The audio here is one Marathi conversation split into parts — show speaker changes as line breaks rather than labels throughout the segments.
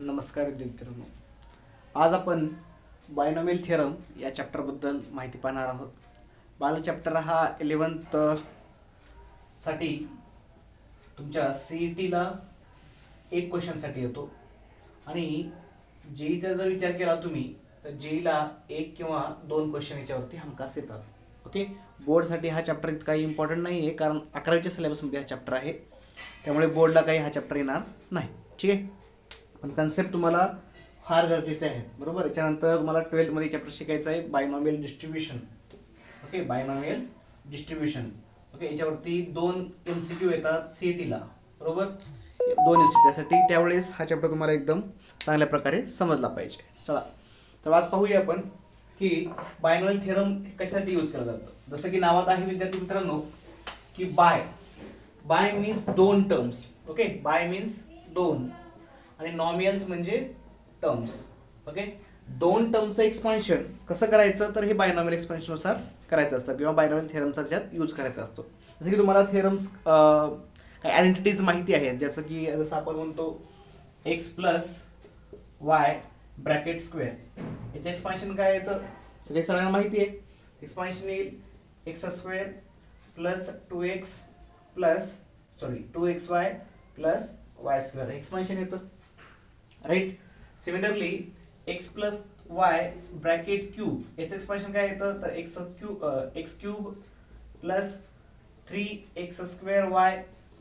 नमस्कार विद्यार्थ्यांनो, आज आपण बायनॉमियल थिअरम या चॅप्टरबद्दल माहिती पाहणार आहोत. बाल चॅप्टर हा 11th साठी तुमच्या CETला एक क्वेश्चनसाठी येतो आणि JEEचा जर विचार केला तुम्ही तर JEEला एक किंवा दोन क्वेश्चन याच्यावरती हमखास येतात. ओके, बोर्डसाठी हा चॅप्टर इतका इम्पॉर्टंट नाही आहे कारण 11वीच्या सिलेबसमध्ये हा चॅप्टर आहे, त्यामुळे बोर्डला काही हा चॅप्टर येणार नाही. ठीक आहे, पण कन्सेप्ट तुम्हाला फार गरजेचे आहे. बरोबर, याच्यानंतर तुम्हाला 12th मध्ये चॅप्टर शिकायचं आहे binomial distribution. Okay, binomial distribution. Okay, याच्यावरती 2 MCQ येतात CETला. बरोबर, 2 MCQ त्यासाठी त्यावेळेस हा चॅप्टर तुम्हाला एकदम चांगल्या प्रकारे समजला पाहिजे. चला तर आज पाहूया आपण की बायनॉमियल थिअरम कशासाठी यूज केला जातो. जसं की नावात आहे विद्यार्थी मित्रांनो की बाय मीन्स दोन टर्म्स. ओके, बाय मीन्स दोन आणि नॉमिनल्स म्हणजे टर्म्स. ओके, दोन टर्मचं एक्सपान्शन कसं करायचं तर हे बायनॉमियल एक्सपान्शननुसार करायचं असतं किंवा बायनॉमियल थिअरमचा त्याच्यात यूज करायचा असतो. जसं की तुम्हाला थिअरम्स काही आयडेंटिटीज माहिती आहेत, जसं आपण म्हणतो x plus Y bracket square, याचं एक्सपान्शन काय येतं तर ते सगळ्यांना माहिती आहे. एक्सपान्शन येईल X square plus 2xy plus Y square expansion येतं. Right, similarly x plus Y bracket cube याचं एक्सपान्शन काय येतं तर X cube plus 3x square Y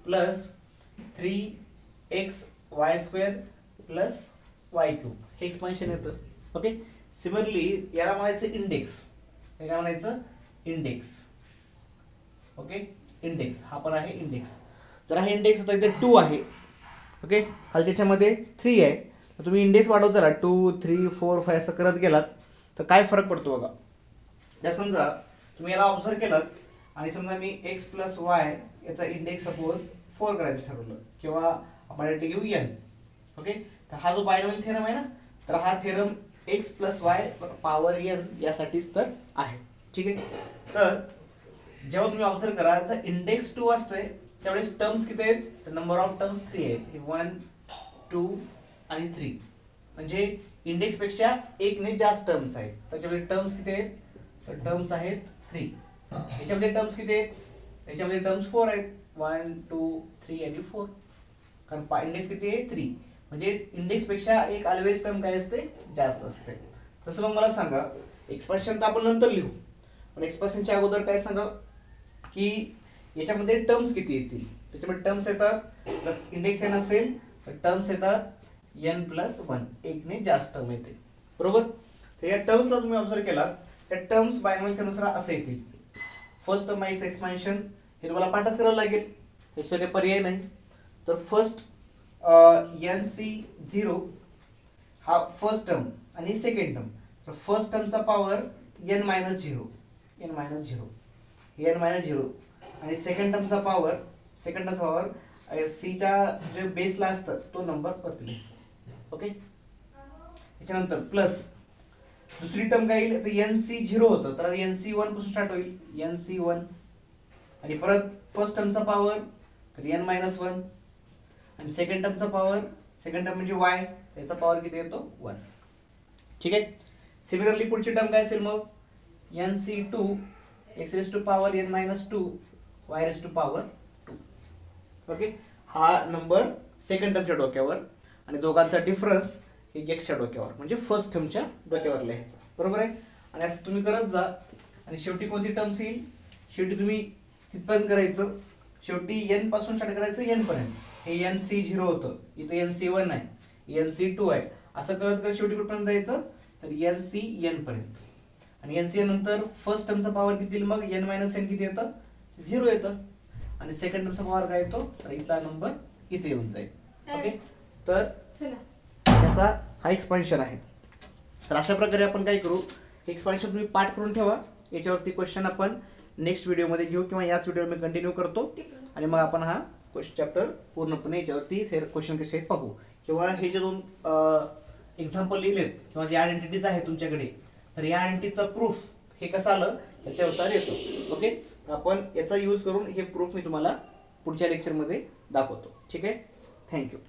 plus 3xy square plus Y cube हे एक्सपान्शन येतं. ओके, सिमिलरली याला म्हणायचं इंडेक्स. काय म्हणायचं इंडेक्स. ओके, इंडेक्स हा पण आहे इंडेक्स. जर हा इंडेक्स होता इथे 2 आहे. ओके, खालच्यामध्ये 3 आहे, तर तुम्ही इंडेक्स वाढवत चला 2 3 4 5 असं करत गेलात तर काय फरक पडतो बघा. त्या समजा तुम्ही याला ऑब्झर्व केलात आणि समजा मी x प्लस वाय याचा इंडेक्स सपोज 4 करायचं ठरवलं किंवा आपण इथे घेऊ n. ओके, तर हा जो बायनॉमियल थिअरम आहे ना, तर हा theorem x plus Y power n यासाठीच तर आहे. ठीक आहे, तर जेव्हा तुम्ही ऑब्झर्व करा याचा इंडेक्स 2 असतंय त्यावेळेस टर्म्स किती आहेत तर नंबर ऑफ टर्म्स 3 आहेत. 1 2 आणि 3 म्हणजे इंडेक्स पेक्षा एक ने जास्त टर्म्स आहेत. त्याच्यामध्ये टर्म्स किती आहेत तर टर्म्स आहेत 3. याच्यामध्ये टर्म्स किती आहेत याच्यामध्ये टर्म्स 4 आहेत. 1 2 3 आणि 4 कारण इंडेक्स किती आहे 3 म्हणजे इंडेक्स पेक्षा एक ऑलवेज टर्म काय असते जास्त असते. तसं मग मला सांगा एक्सपान्शन तर आपण नंतर लिहू, पण एक्सपान्शनच्या अगोदर काय सांगा की याच्यामध्ये टर्म्स किती येतील. त्याच्यामध्ये टर्म्स येतात जर इंडेक्स n असेल तर टर्म्स येतात n प्लस 1 एक ने जास्त टर्म येते. बरोबर, तर या टर्म्सला तुम्ही ऑब्झर्व केलात त्या टर्म्स बायनॉमियल थिअरमनुसार असे येतील. फर्स्ट टर्म आहे एक्सपान्शन, हे तुम्हाला पाठच करावं लागेल, त्याशिवाय पर्याय नाही. तर फर्स्ट NC0 हा फर्स्ट टर्म आणि सेकंड टर्म. तर फर्स्ट टर्मचा पॉवर n मायनस 0 आणि सेकंड टर्मचा पॉवर सीच्या जे बेसला असतं तो नंबर वरती लिहायचा. ओके, त्याच्यानंतर प्लस दुसरी टर्म काय येईल तर NC0 होतं तर NC1 पासून स्टार्ट होईल NC1 आणि परत फर्स्ट टर्मचा पॉवर तर n मायनस 1 आणि सेकंड टर्मचा पॉवर सेकंड टर्म म्हणजे y त्याचा पॉवर किती येतो 1. ठीक आहे, सिमिलरली पुढची टर्म काय असेल मग NC2 x raise to power n minus 2 y raise to power 2. Okay, हा नंबर सेकंड टर्मच्या डोक्यावर आणि दोघांचा डिफरन्स हे x च्या डोक्यावर म्हणजे फर्स्ट टर्मच्या डोक्यावर लिहायचा. बरोबर आहे, आणि असं तुम्ही करत जा आणि शेवटी कोणती टर्म्स येईल शेवटी तुम्ही तिथपर्यंत करायचं. शेवटी n पासून स्टार्ट करायचं n पर्यंत. हे NC0 होतं, इथे NC1 आहे, NC2 आहे, असं करत करत शेवटी कुठपर्यंत जायचं तर NCn पर्यंत. आणि NCn नंतर फर्स्ट टर्मचा पॉवर किती येईल मग n मायनस n किती येतं 0 येतं आणि सेकंड टर्मचा पॉवर काय येतो तर इथला नंबर इथे येऊन जाईल. ओके, तर याचा हा एक्सपान्शन आहे. तर अशा प्रकारे आपण काय करू, एक्सपान्शन तुम्ही पाठ करून ठेवा. याच्यावरती क्वेश्चन आपण नेक्स्ट व्हिडिओमध्ये घेऊ किंवा याच व्हिडिओमध्ये कंटिन्यू करतो आणि मग आपण हा क्वेश्चन चॅप्टर पूर्णपणे याच्यावरती क्वेश्चन कसे आहेत पाहू किंवा हे जे 2 एक्झाम्पल लिहिलेत किंवा जे आयडेंटिटीज आहेत तुमच्याकडे तर या आयडेंटिटीचा प्रूफ हे कसं आलं त्याच्यानुसार येतो. ओके, आपण याचा यूज करून हे प्रूफ मी तुम्हाला पुढच्या लेक्चरमध्ये दाखवतो. ठीक आहे, थँक्यू.